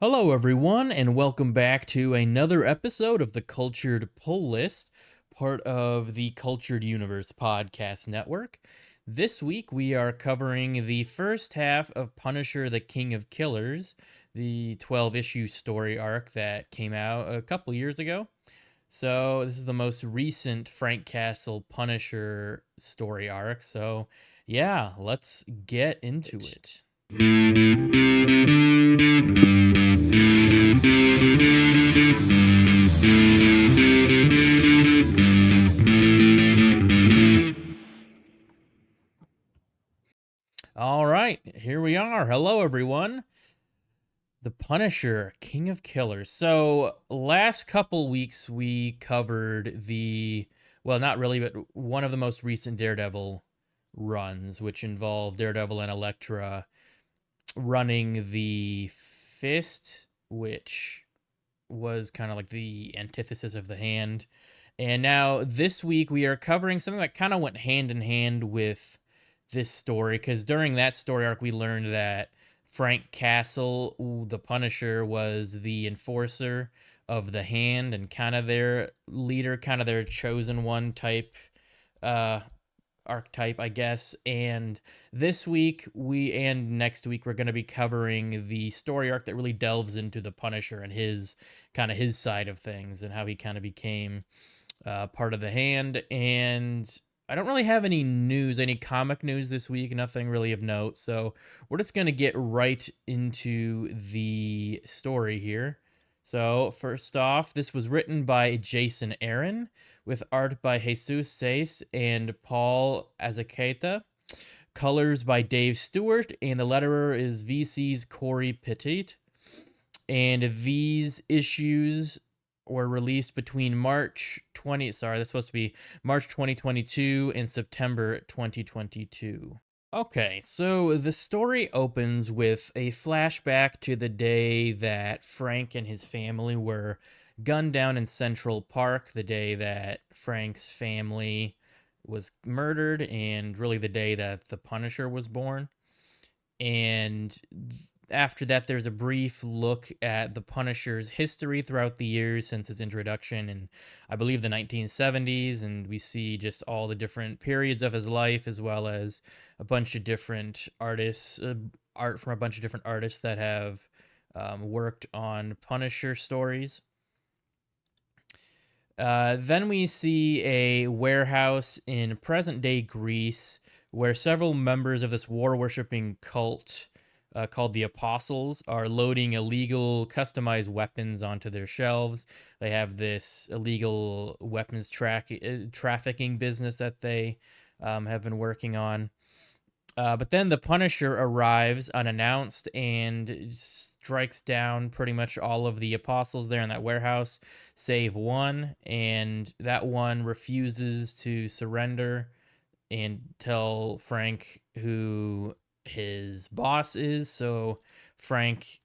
Hello, everyone, and welcome back to another episode of the Cultured Pull List, part of the Cultured Universe Podcast Network. This week, we are covering the first half of Punisher, the King of Killers, the 12-issue story arc that came out a couple years ago. So, this is the most recent Frank Castle Punisher story arc. So, yeah, let's get into it. All right, here we are. Hello, everyone. The Punisher, King of Killers. So, last couple weeks we covered well, not really, but one of the most recent Daredevil runs, which involved Daredevil and Elektra running the Fist, which was kind of like the antithesis of the Hand. And now this week we are covering something that kind of went hand in hand with this story, because during that story arc we learned that Frank Castle, the Punisher, was the enforcer of the Hand and kind of their leader, kind of their chosen one type uh archetype, I guess. And this week and next week we're going to be covering the story arc that really delves into the Punisher and his side of things and how he kind of became part of the Hand. And I don't really have any comic news this week, nothing really of note. So we're just going to get right into the story here. So, first off, this was written by Jason Aaron with art by Jesus Sace and Paul Azaceta. Colors by Dave Stewart, and the letterer is VC's Corey Petit. And these issues were released between March 2022 and September 2022. Okay, so the story opens with a flashback to the day that Frank and his family were gunned down in Central Park, the day that Frank's family was murdered, and really the day that the Punisher was born. And after that, there's a brief look at the Punisher's history throughout the years since his introduction in, I believe, the 1970s. And we see just all the different periods of his life, as well as a bunch of different artists, art from a bunch of different artists that have worked on Punisher stories. Then we see a warehouse in present day Greece where several members of this war worshipping cult called the Apostles are loading illegal customized weapons onto their shelves. They have this illegal weapons trafficking business that they have been working on. But then the Punisher arrives unannounced and strikes down pretty much all of the apostles there in that warehouse, save one. And that one refuses to surrender and tell Frank who his boss is. So Frank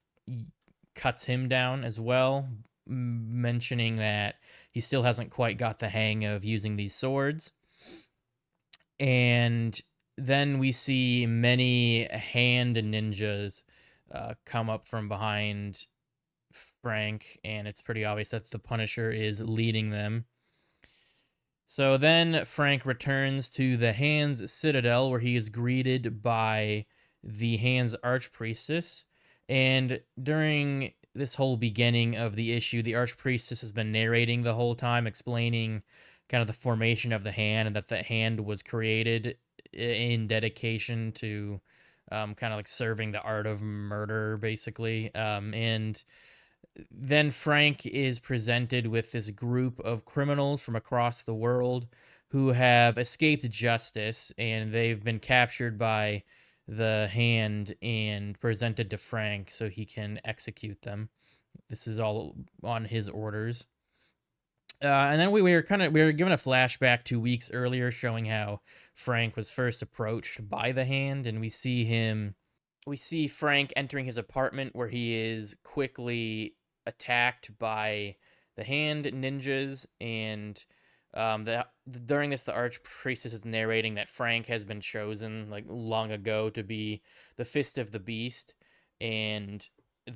cuts him down as well, mentioning that he still hasn't quite got the hang of using these swords. And then we see many hand ninjas come up from behind Frank, and it's pretty obvious that the Punisher is leading them. So then Frank returns to the Hand's Citadel, where he is greeted by the Hand's Archpriestess. And during this whole beginning of the issue, the Archpriestess has been narrating the whole time, explaining kind of the formation of the Hand and that the Hand was created in dedication to kind of like serving the art of murder, basically. And then Frank is presented with this group of criminals from across the world who have escaped justice, and they've been captured by the Hand and presented to Frank so he can execute them. This is all on his orders. And then we were given a flashback 2 weeks earlier, showing how Frank was first approached by the Hand, and we see Frank entering his apartment where he is quickly attacked by the Hand ninjas. And during this, the Archpriestess is narrating that Frank has been chosen like long ago to be the Fist of the Beast, and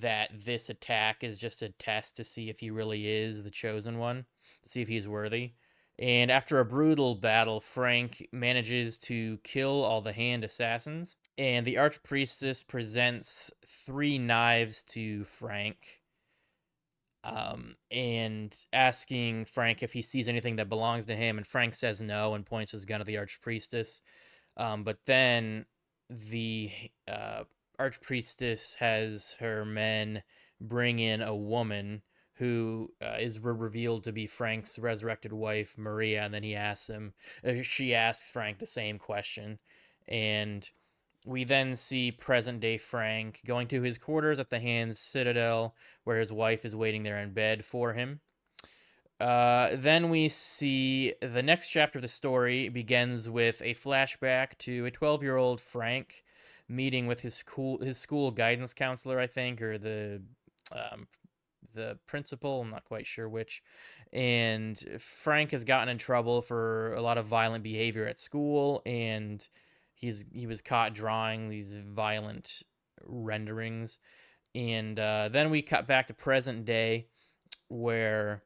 that this attack is just a test to see if he really is the chosen one, to see if he's worthy. And after a brutal battle, Frank manages to kill all the hand assassins. And the archpriestess presents 3 knives to Frank, and asking Frank if he sees anything that belongs to him. And Frank says no and points his gun at the archpriestess. But then the archpriestess has her men bring in a woman who is revealed to be Frank's resurrected wife, Maria. And then she asks Frank the same question. And we then see present day Frank going to his quarters at the Hand's Citadel, where his wife is waiting there in bed for him. Then we see the next chapter of the story begins with a flashback to a 12-year-old Frank meeting with his school guidance counselor, I think, or um, the principal. I'm not quite sure which. And Frank has gotten in trouble for a lot of violent behavior at school, and he was caught drawing these violent renderings. And then we cut back to present day, where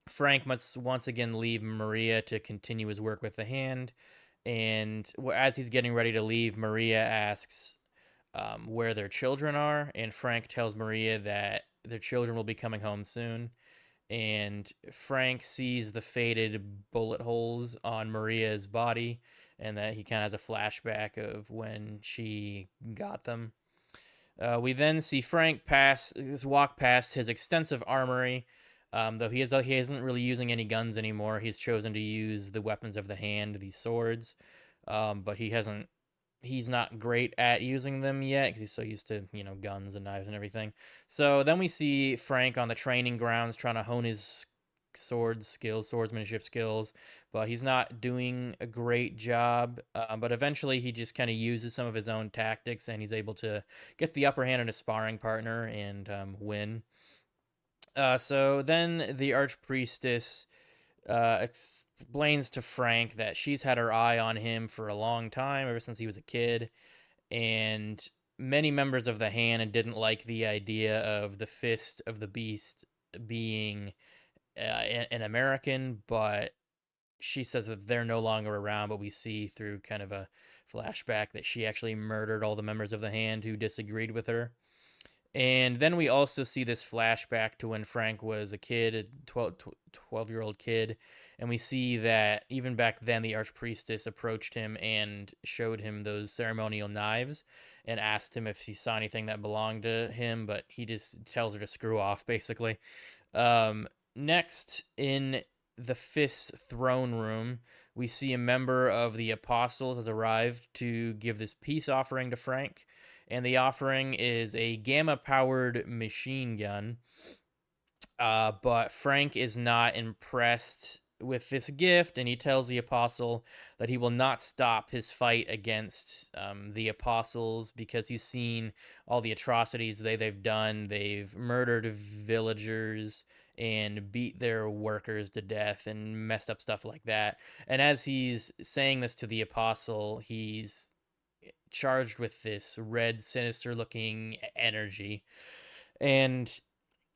Frank must once again leave Maria to continue his work with the Hand. And as he's getting ready to leave, Maria asks where their children are, and Frank tells Maria that their children will be coming home soon. And Frank sees the faded bullet holes on Maria's body, and that he kind of has a flashback of when she got them. We then see Frank walk past his extensive armory. Though he isn't really using any guns anymore. He's chosen to use the weapons of the hand, these swords. But he's not great at using them yet because he's so used to, guns and knives and everything. So then we see Frank on the training grounds trying to hone his swordsmanship skills, but he's not doing a great job. But eventually he just kind of uses some of his own tactics, and he's able to get the upper hand on his sparring partner and win. So then the archpriestess explains to Frank that she's had her eye on him for a long time, ever since he was a kid, and many members of the Hand didn't like the idea of the Fist of the Beast being an American, but she says that they're no longer around. But we see through kind of a flashback that she actually murdered all the members of the Hand who disagreed with her. And then we also see this flashback to when Frank was a kid, a 12-year-old kid. And we see that even back then, the archpriestess approached him and showed him those ceremonial knives and asked him if he saw anything that belonged to him. But he just tells her to screw off, basically. Next, in the Fist's throne room, we see a member of the Apostles has arrived to give this peace offering to Frank. And the offering is a gamma-powered machine gun. But Frank is not impressed with this gift, and he tells the apostle that he will not stop his fight against the apostles because he's seen all the atrocities they've done. They've murdered villagers and beat their workers to death and messed up stuff like that. And as he's saying this to the apostle, he's charged with this red, sinister looking energy. And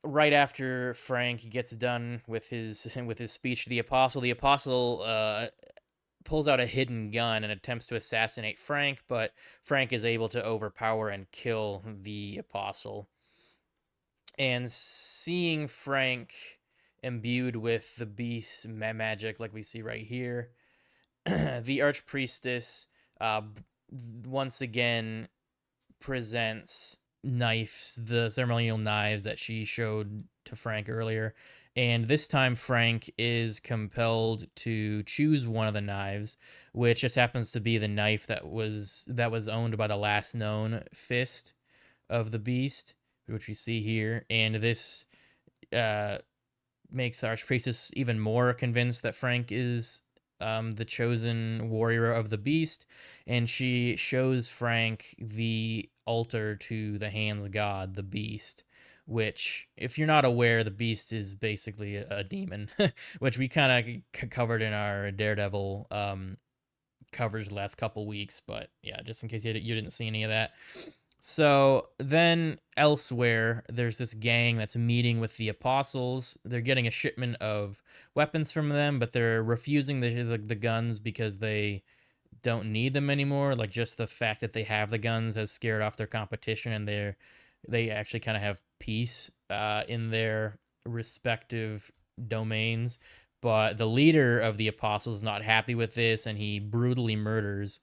right after Frank gets done with his speech to the apostle pulls out a hidden gun and attempts to assassinate Frank, but Frank is able to overpower and kill the apostle. And seeing Frank imbued with the beast magic, like we see right here, the archpriestess once again presents the ceremonial knives that she showed to Frank earlier. And this time Frank is compelled to choose one of the knives, which just happens to be the knife that was owned by the last known fist of the beast, which you see here. And this makes the archpriestess even more convinced that Frank is the chosen warrior of the beast, and she shows Frank the altar to the Hand's god, the beast, which, if you're not aware, the beast is basically a demon, which we kind of covered in our Daredevil coverage the last couple weeks. But yeah, just in case you didn't see any of that. So then elsewhere, there's this gang that's meeting with the apostles. They're getting a shipment of weapons from them, but they're refusing the guns because they don't need them anymore. Like just the fact that they have the guns has scared off their competition, and they actually kind of have peace in their respective domains. But the leader of the apostles is not happy with this, and he brutally murders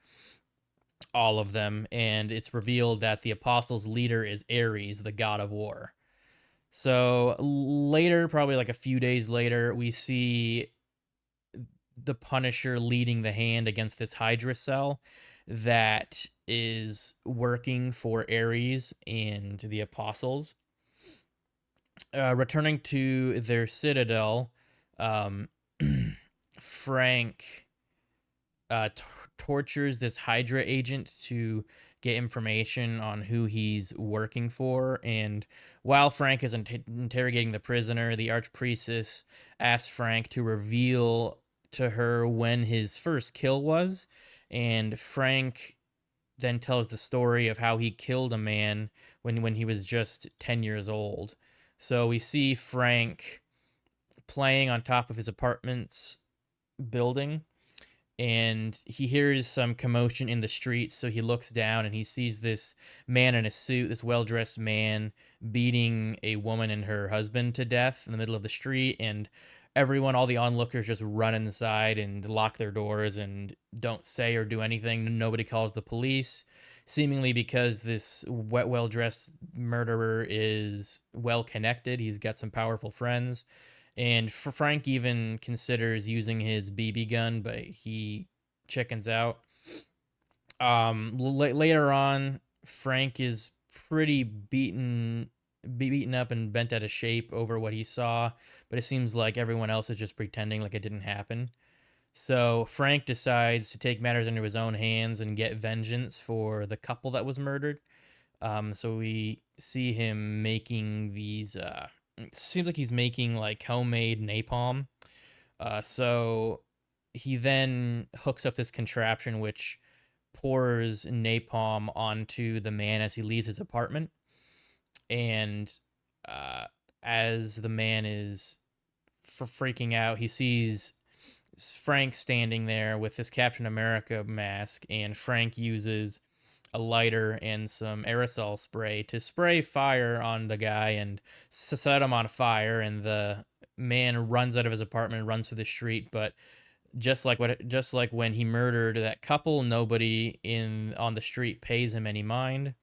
all of them. And it's revealed that the apostles' leader is Ares, the god of war. So later, probably like a few days later, we see the Punisher leading the hand against this Hydra cell that is working for Ares and the Apostles. Returning to their citadel, um, Frank tortures this Hydra agent to get information on who he's working for. And while Frank is interrogating the prisoner, the Archpriestess asks Frank to reveal to her when his first kill was. And Frank then tells the story of how he killed a man when he was just 10 years old. So we see Frank playing on top of his apartment's building, and he hears some commotion in the streets. So he looks down and he sees this man in a suit, this well-dressed man beating a woman and her husband to death in the middle of the street. And everyone, all the onlookers, just run inside and lock their doors and don't say or do anything. Nobody calls the police, seemingly because this well-dressed murderer is well connected. He's got some powerful friends, and Frank even considers using his BB gun, but he chickens out. Later on, Frank is pretty beaten up and bent out of shape over what he saw, but it seems like everyone else is just pretending like it didn't happen. So Frank decides to take matters into his own hands and get vengeance for the couple that was murdered. So we see him making these. It seems like he's making like homemade napalm. So he then hooks up this contraption which pours napalm onto the man as he leaves his apartment. And uh, as the man is freaking out, he sees Frank standing there with his Captain America mask, and Frank uses a lighter and some aerosol spray to spray fire on the guy and set him on fire. And the man runs out of his apartment, runs to the street. But just like when he murdered that couple, nobody in on the street pays him any mind.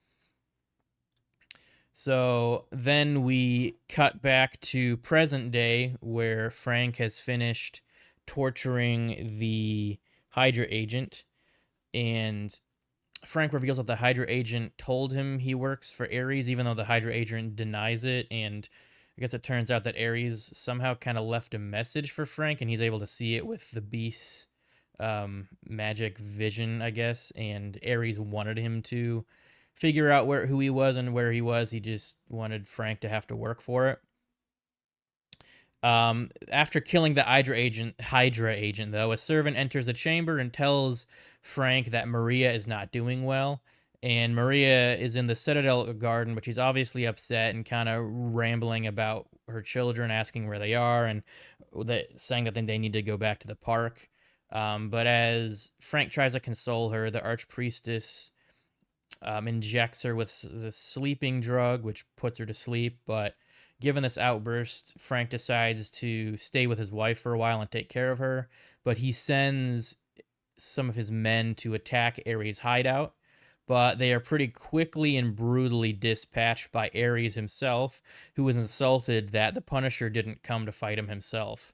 So then we cut back to present day where Frank has finished torturing the Hydra agent, and Frank reveals that the Hydra agent told him he works for Ares, even though the Hydra agent denies it. And I guess it turns out that Ares somehow kind of left a message for Frank, and he's able to see it with the beast's magic vision, I guess. And Ares wanted him to figure out who he was and where he was. He just wanted Frank to have to work for it. After killing the Hydra agent, though, a servant enters the chamber and tells Frank that Maria is not doing well. And Maria is in the Citadel garden, but she's obviously upset and kind of rambling about her children, asking where they are, and saying that they need to go back to the park. But as Frank tries to console her, the Archpriestess injects her with the sleeping drug, which puts her to sleep. But given this outburst, Frank decides to stay with his wife for a while and take care of her. But he sends some of his men to attack Ares' hideout. But they are pretty quickly and brutally dispatched by Ares himself, who was insulted that the Punisher didn't come to fight him himself.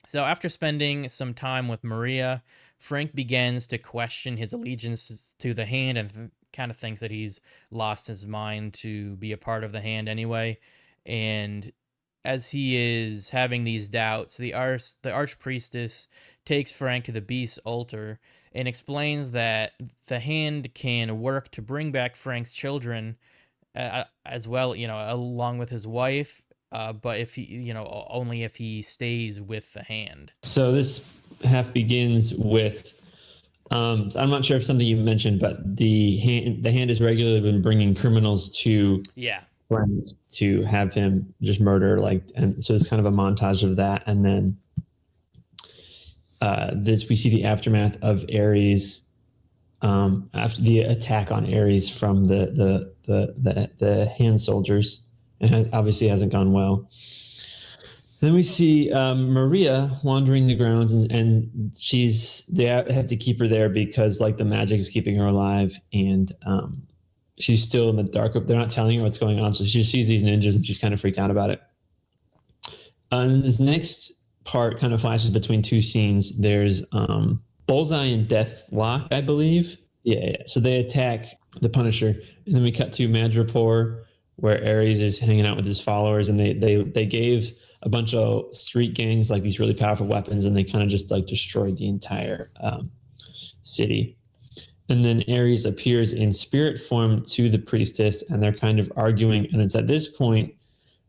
So after spending some time with Maria, Frank begins to question his allegiance to the Hand and kind of thinks that he's lost his mind to be a part of the Hand anyway. And as he is having these doubts, the Archpriestess takes Frank to the Beast's altar and explains that the Hand can work to bring back Frank's children as well, along with his wife. But if he, only if he stays with the Hand. So this half begins with So I'm not sure if something you mentioned, but the hand has regularly been bringing criminals to Yeah. Frank to have him just murder, like, and so it's kind of a montage of that, and then this we see the aftermath of Ares after the attack on Ares from the hand soldiers, and obviously hasn't gone well. Then we see Maria wandering the grounds, and they have to keep her there because like the magic is keeping her alive, and she's still in the dark. They're not telling her what's going on, so she sees these ninjas and she's kind of freaked out about it. And this next part kind of flashes between two scenes. There's Bullseye and Deathlock, I believe. Yeah. So they attack the Punisher, and then we cut to Madripoor, where Ares is hanging out with his followers, and they gave a bunch of street gangs like these really powerful weapons, and they kind of just like destroyed the entire city. And then Ares appears in spirit form to the priestess, and they're kind of arguing. And it's at this point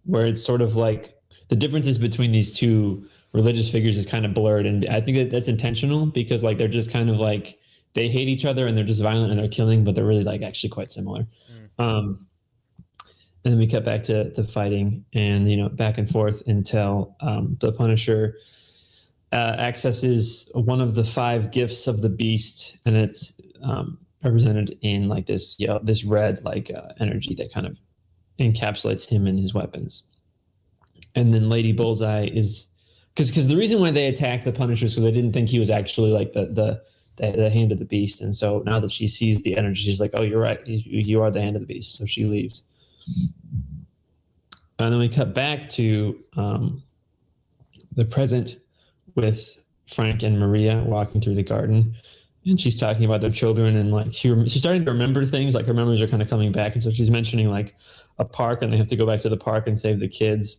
where it's sort of like the differences between these two religious figures is kind of blurred. And I think that's intentional because like they're just kind of like they hate each other and they're just violent and they're killing, but they're really like actually quite similar. And then we cut back to the fighting and back and forth until the Punisher accesses one of the 5 gifts of the beast, and it's represented in like this this red like energy that kind of encapsulates him and his weapons. And then Lady Bullseye is because the reason why they attacked the Punisher is because they didn't think he was actually like the hand of the beast, and so now that she sees the energy, she's like, oh, you're right, you are the hand of the beast. So she leaves. And then we cut back to the present with Frank and Maria walking through the garden, and she's talking about their children, and like she's starting to remember things, like her memories are kind of coming back, and so she's mentioning like a park, and they have to go back to the park and save the kids.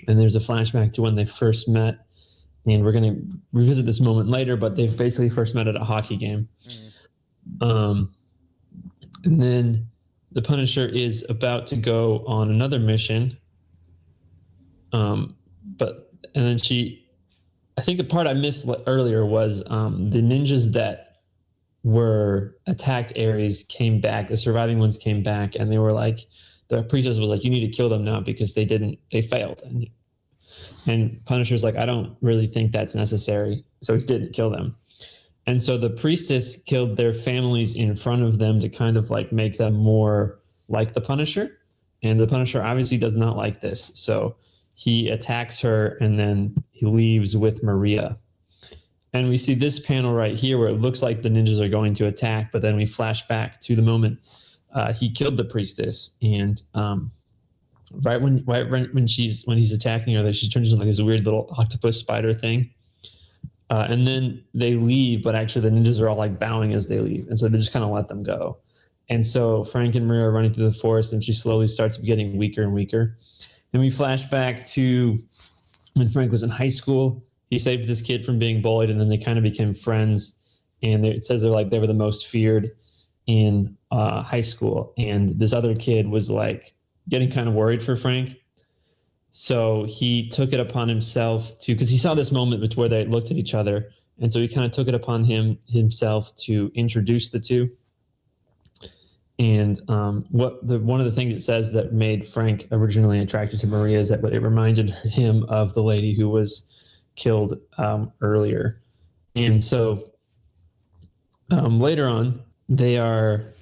And there's a flashback to when they first met, and we're going to revisit this moment later, but they've basically first met at a hockey game. And then the Punisher is about to go on another mission. And then I think the part I missed earlier was the ninjas that were attacked Ares came back. The surviving ones came back, and they were like, the priestess was like, you need to kill them now because they failed. And Punisher's like, I don't really think that's necessary. So he didn't kill them. And so the priestess killed their families in front of them to kind of like make them more like the Punisher. And the Punisher obviously does not like this. So he attacks her, and then he leaves with Maria. And we see this panel right here where it looks like the ninjas are going to attack, but then we flash back to the moment he killed the priestess, and right when he's attacking her, she turns into like this weird little octopus spider thing. And then they leave, but actually the ninjas are all like bowing as they leave, and so they just kind of let them go. And so Frank and Maria are running through the forest, and she slowly starts getting weaker and weaker. And we flash back to when Frank was in high school. He saved this kid from being bullied, and then they kind of became friends. And it says they were the most feared in high school. And this other kid was like getting kind of worried for Frank. So he took it upon himself because he saw this moment where they looked at each other. And so he kind of took it upon himself to introduce the two. And one of the things it says that made Frank originally attracted to Maria is that it reminded him of the lady who was killed earlier. And so later on, they're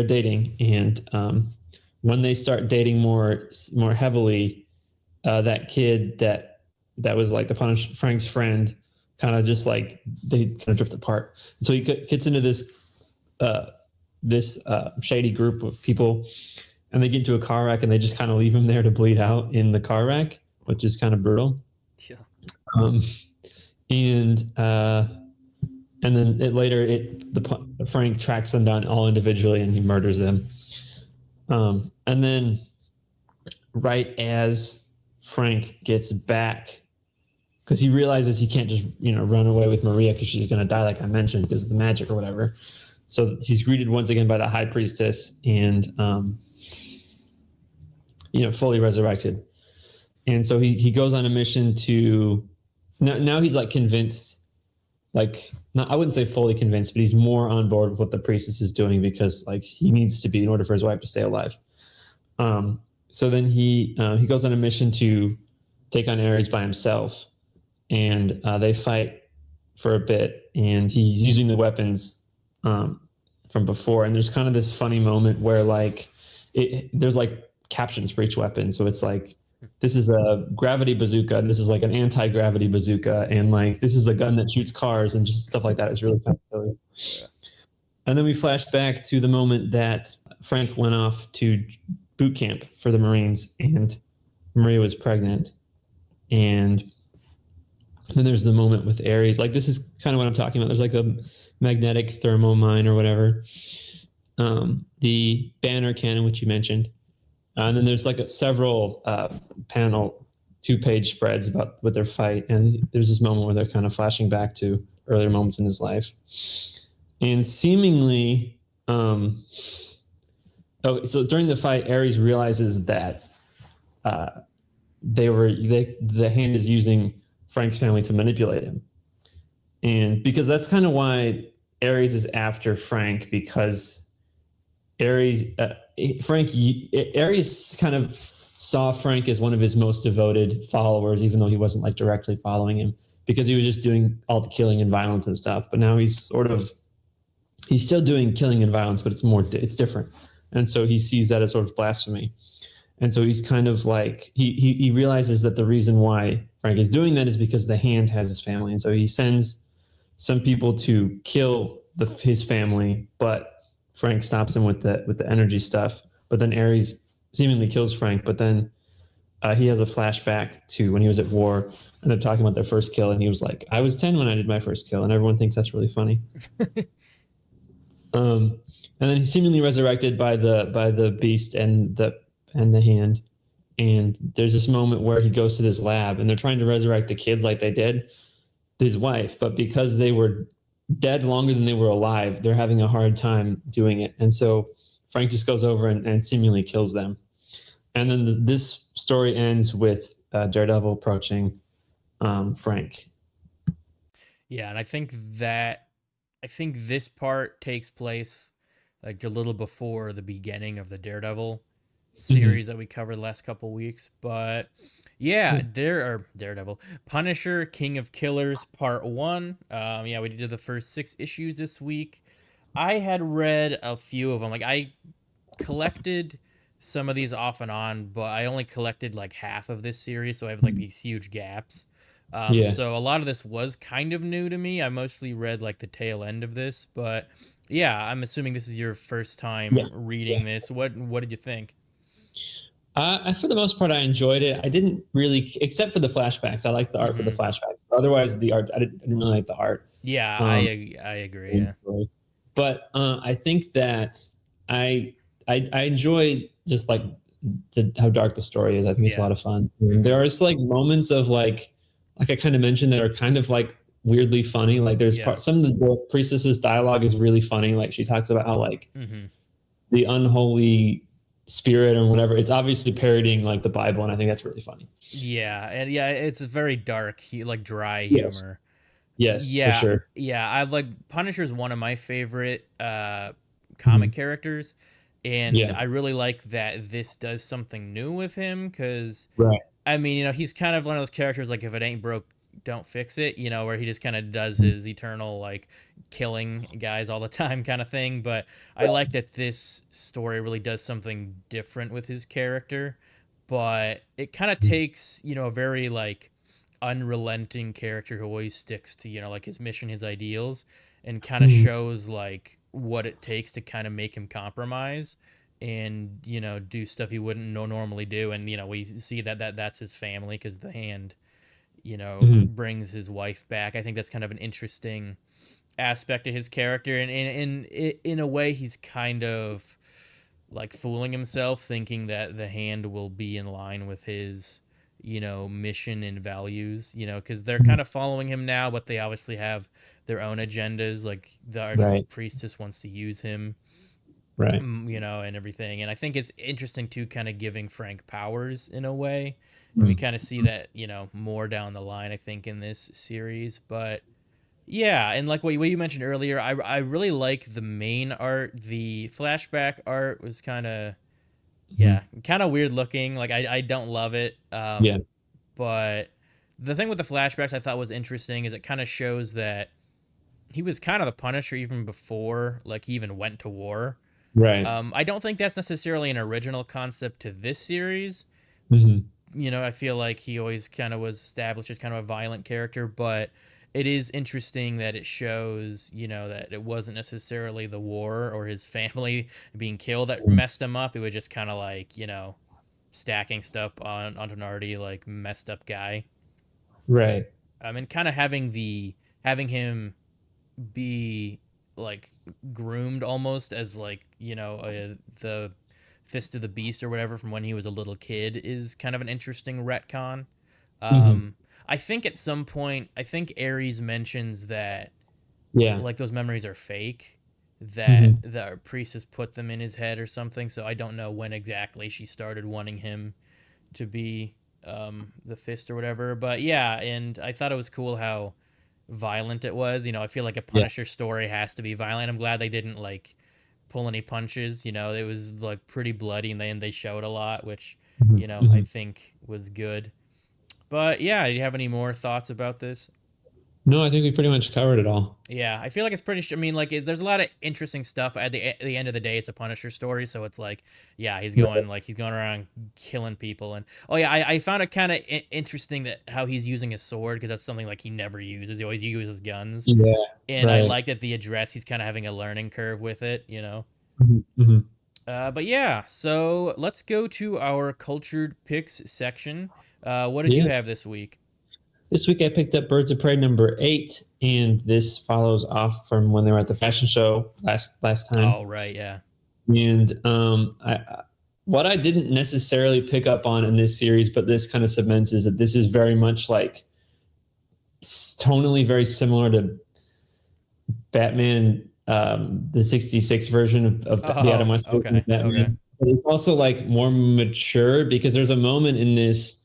dating, and when they start dating more heavily, that kid that was like Frank's friend kind of just like they kind of drift apart. And so he gets into this shady group of people, and they get into a car wreck, and they just kind of leave him there to bleed out in the car wreck, which is kind of brutal. Yeah. And then Frank tracks them down all individually, and he murders them. And then right as Frank gets back, because he realizes he can't just run away with Maria because she's going to die, like I mentioned, because of the magic or whatever. So he's greeted once again by the high priestess and fully resurrected. And so he goes on a mission to now he's like convinced like, not, I wouldn't say fully convinced, but he's more on board with what the priestess is doing because like he needs to be in order for his wife to stay alive. So then he goes on a mission to take on Ares by himself, and they fight for a bit, and he's using the weapons um, from before. And there's kind of this funny moment where like there's like captions for each weapon, so it's like this is a gravity bazooka, this is like an anti-gravity bazooka, and like this is a gun that shoots cars and just stuff like that. It's really kind of silly. Yeah. And then we flash back to the moment that Frank went off to boot camp for the Marines, and Maria was pregnant. And then there's the moment with Ares. Like, this is kind of what I'm talking about. There's like a magnetic thermal mine or whatever. The banner cannon, which you mentioned. And then there's like several panel 2-page spreads about with their fight. And there's this moment where they're kind of flashing back to earlier moments in his life. And seemingly, so during the fight, Ares realizes that the hand is using Frank's family to manipulate him. And because that's kind of why Ares is after Frank, because Ares kind of saw Frank as one of his most devoted followers, even though he wasn't like directly following him, because he was just doing all the killing and violence and stuff. But now he's still doing killing and violence, but it's different. And so he sees that as sort of blasphemy. And so he's kind of like, he realizes that the reason why Frank is doing that is because the hand has his family. And so he sends some people to kill his family, but Frank stops him with the energy stuff. But then Ares seemingly kills Frank. But then he has a flashback to when he was at war, and they're talking about their first kill. And he was like, I was 10 when I did my first kill. And everyone thinks that's really funny. And then he's seemingly resurrected by the beast and the hand. And there's this moment where he goes to this lab, and they're trying to resurrect the kids like they did his wife, but because they were dead longer than they were alive, they're having a hard time doing it. And so Frank just goes over and seemingly kills them. And then this story ends with Daredevil approaching Frank. Yeah, and I think this part takes place like a little before the beginning of the Daredevil series that we covered the last couple weeks. But yeah, Daredevil, Punisher, King of Killers, Part One. Yeah, we did the first 6 issues this week. I had read a few of them. Like I collected some of these off and on, but I only collected like half of this series, so I have like these huge gaps. Yeah. So a lot of this was kind of new to me. I mostly read like the tail end of this, but yeah, I'm assuming this is your first Yeah. time reading this. What did you think? For the most part, I enjoyed it. I didn't really, except for the flashbacks. I liked the art for the Mm-hmm. flashbacks. Otherwise, the art, I didn't really like the art. Yeah, Um, I agree. in Yeah, story. But I think that I, I enjoy just like how dark the story is. I think it's a yeah. lot of fun. Mm-hmm. There are just like moments of like I kind of mentioned, that are kind of like weirdly funny. Like there's Yeah. some of the priestess's dialogue is really funny. Like she talks about how like Mm-hmm. the unholy spirit or whatever. It's obviously parodying like the Bible, and I think that's really funny. Yeah, and yeah, it's a very dark, like dry Yes. humor. Yes, for Yeah, sure. yeah. I like Punisher's one of my favorite comic Mhm. characters, and Yeah. I really like that this does something new with him because Right. I mean, he's kind of one of those characters like if it ain't broke, don't fix it, where he just kind of does his eternal like killing guys all the time kind of thing. But I like that this story really does something different with his character, but it kind of takes, a very like unrelenting character who always sticks to, like his mission, his ideals, and kind of Mhm. shows like what it takes to kind of make him compromise and do stuff he wouldn't normally do. And we see that's his family because the hand Mhm. brings his wife back. I think that's kind of an interesting aspect of his character, and in a way he's kind of like fooling himself thinking that the hand will be in line with his mission and values, because they're Mhm. kind of following him now, but they obviously have their own agendas. Like the Right. priestess wants to use him, Right. and everything. And I think it's interesting too, kind of giving Frank powers in a way. And we Mm. kind of see that, more down the line, I think, in this series. But Yeah, and like what you mentioned earlier, I really like the main art. The flashback art was kind of, Hmm. yeah, kind of weird looking. Like I don't love it. Yeah. But the thing with the flashbacks I thought was interesting is it kind of shows that he was kind of the Punisher even before like he even went to war. Right. I don't think that's necessarily an original concept to this series. Hmm. I feel like he always kind of was established as kind of a violent character, but it is interesting that it shows, that it wasn't necessarily the war or his family being killed that messed him up. It was just kind of like, stacking stuff onto an already like messed up guy. Right. And kind of having him be like groomed almost as like the Fist of the Beast or whatever from when he was a little kid is kind of an interesting retcon. Hmm. Um, I think at some point, I think Ares mentions that Yeah. like those memories are fake, that Hmm. the priestess put them in his head or something. So I don't know when exactly she started wanting him to be the Fist or whatever. But yeah, and I thought it was cool how violent it was. I feel like a Yeah. Punisher story has to be violent. I'm glad they didn't like pull any punches. It was like pretty bloody, and they showed a lot, which Hmm. I Hmm. think was good. But yeah, do you have any more thoughts about this? No, I think we pretty much covered it all. Yeah, I feel like it's pretty. I mean, like, there's a lot of interesting stuff. At the end of the day, it's a Punisher story, so it's like, yeah, Right. he's going around killing people, and oh yeah, I found it kind of interesting that how he's using a sword because that's something like he never uses. He always uses guns, Yeah. and I Right. like that the address he's kind of having a learning curve with it. Hmm. Hmm. But yeah, so let's go to our cultured picks section. What did you Yeah. have this week? This week I picked up Birds of Prey #8, and this follows off from when they were at the fashion show last time. Oh right, yeah. And what I didn't necessarily pick up on in this series, but this kind of cements, is that this is very much like tonally very similar to Batman, the '66 version of the Adam Oh, West version of okay, okay. Batman. But it's also like more mature because there's a moment in this,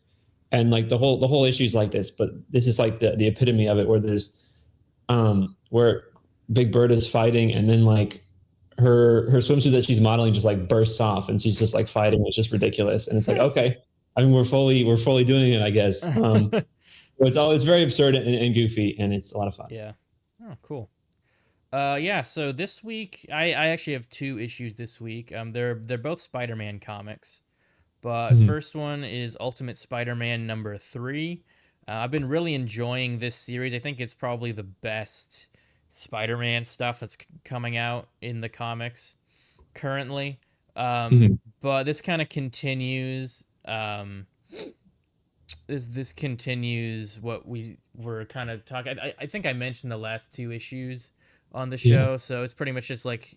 and like the whole issue is like this, but this is like the epitome of it, where there's where Big Bird is fighting, and then like her swimsuit that she's modeling just like bursts off, and she's just like fighting. It's just ridiculous, and it's like, okay, I mean, we're fully doing it, I guess. It's very absurd and goofy, and it's a lot of fun. Yeah. Oh, cool. Yeah. So this week, I actually have two issues this week. They're both Spider-Man comics, but Mhm. first one is Ultimate Spider-Man #3. I've been really enjoying this series. I think it's probably the best Spider-Man stuff that's coming out in the comics currently. Mhm. But this kind of continues. This continues what we were kind of talking. I think I mentioned the last two issues on the Yeah. show, so it's pretty much just like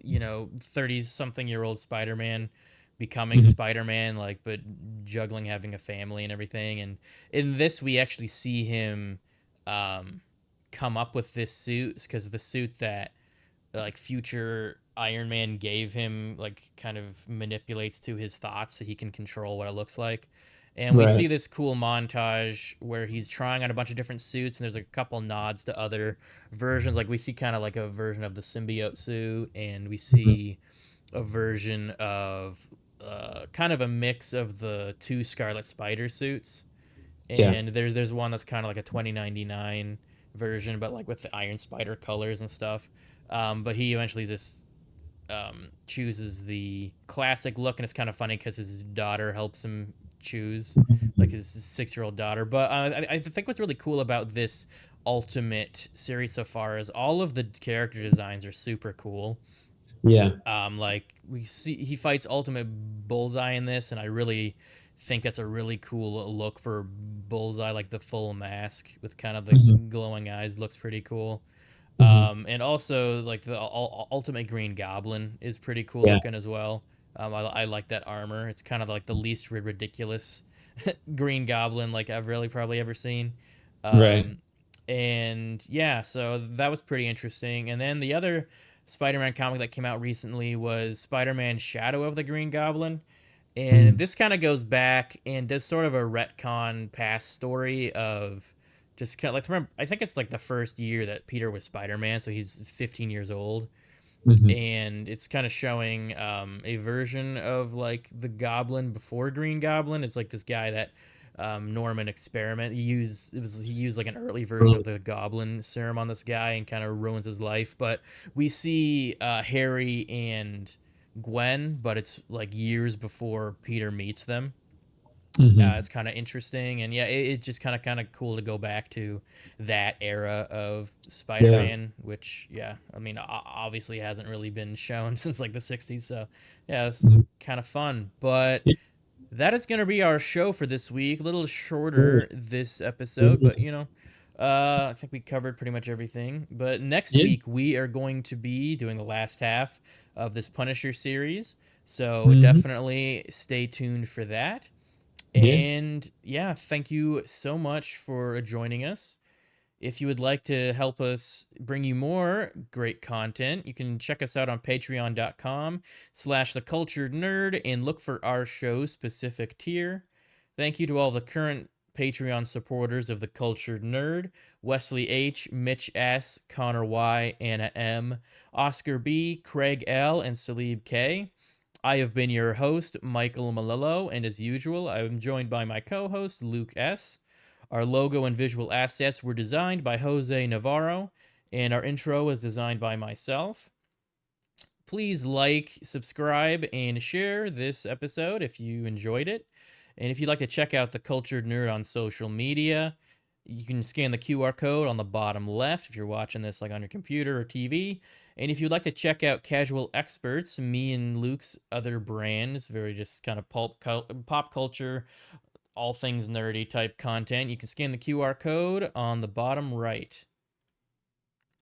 30 something year old Spider-Man becoming Mhm. Spider-Man, like, but juggling having a family and everything. And in this, we actually see him um, come up with this suit because the suit that like future Iron Man gave him like kind of manipulates to his thoughts so he can control what it looks like. And we see Right. this cool montage where he's trying on a bunch of different suits, and there's a couple nods to other versions. Like we see kind of like a version of the symbiote suit, and we Mhm. see a version of kind of a mix of the two Scarlet Spider suits. Yeah. And there's one that's kind of like a 2099 version, but like with the Iron Spider colors and stuff. But he eventually just chooses the classic look, and it's kind of funny because his daughter helps him choose, like Mhm. his 6 year old daughter. But I think what's really cool about this Ultimate series so far is all of the character designs are super cool. Yeah. Like we see he fights Ultimate Bullseye in this, and I really think that's a really cool look for Bullseye, like the full mask with kind of the Mhm. glowing eyes looks pretty cool. Mhm. And also like the Ultimate Green Goblin is pretty cool Yeah. looking as well. I like that armor. It's kind of like the least ridiculous Green Goblin like I've really probably ever seen. Right. Um, and yeah, so that was pretty interesting. And then the other Spider-Man comic that came out recently was Spider-Man Shadow of the Green Goblin. And Mhm. this kind of goes back and does sort of a retcon past story of Just kind of like remember, I think it's like the first year that Peter was Spider-Man, so he's 15 years old, Hmm. and it's kind of showing a version of like the Goblin before Green Goblin. It's like this guy that Norman experiment. He used like an early version of the Goblin serum on this guy and kind of ruins his life. But we see Harry and Gwen, but it's like years before Peter meets them. Hmm. It's kind of interesting, and yeah, it's just kind of cool to go back to that era of Yeah. Spider-Man, which yeah, I mean, obviously hasn't really been shown since like the '60s. So yeah, it's Mhm. kind of fun. But Yeah. that is going to be our show for this week. A little shorter Nice. this episode, but Mhm. you know, I think we covered pretty much everything. But next Yeah. week we are going to be doing the last half of this Punisher series. So Hmm. definitely stay tuned for that. Yeah. And yeah, thank you so much for joining us. If you would like to help us bring you more great content, you can check us out on patreon.com/slash the cultured nerd and look for our show specific tier. Thank you to all the current Patreon supporters of the cultured nerd: Wesley H, Mitch S, Connor Y, Anna M, Oscar B, Craig L, and Salib K. I have been your host, Michael Malillo, and as usual, I am joined by my co host, Luke S. Our logo and visual assets were designed by Jose Navarro, and our intro was designed by myself. Please like, subscribe, and share this episode if you enjoyed it. And if you'd like to check out the Cultured Nerd on social media, you can scan the QR code on the bottom left if you're watching this like on your computer or TV. And if you'd like to check out Casual Experts, me and Luke's other brands, very just kind of pop culture, all things nerdy type content, you can scan the QR code on the bottom right.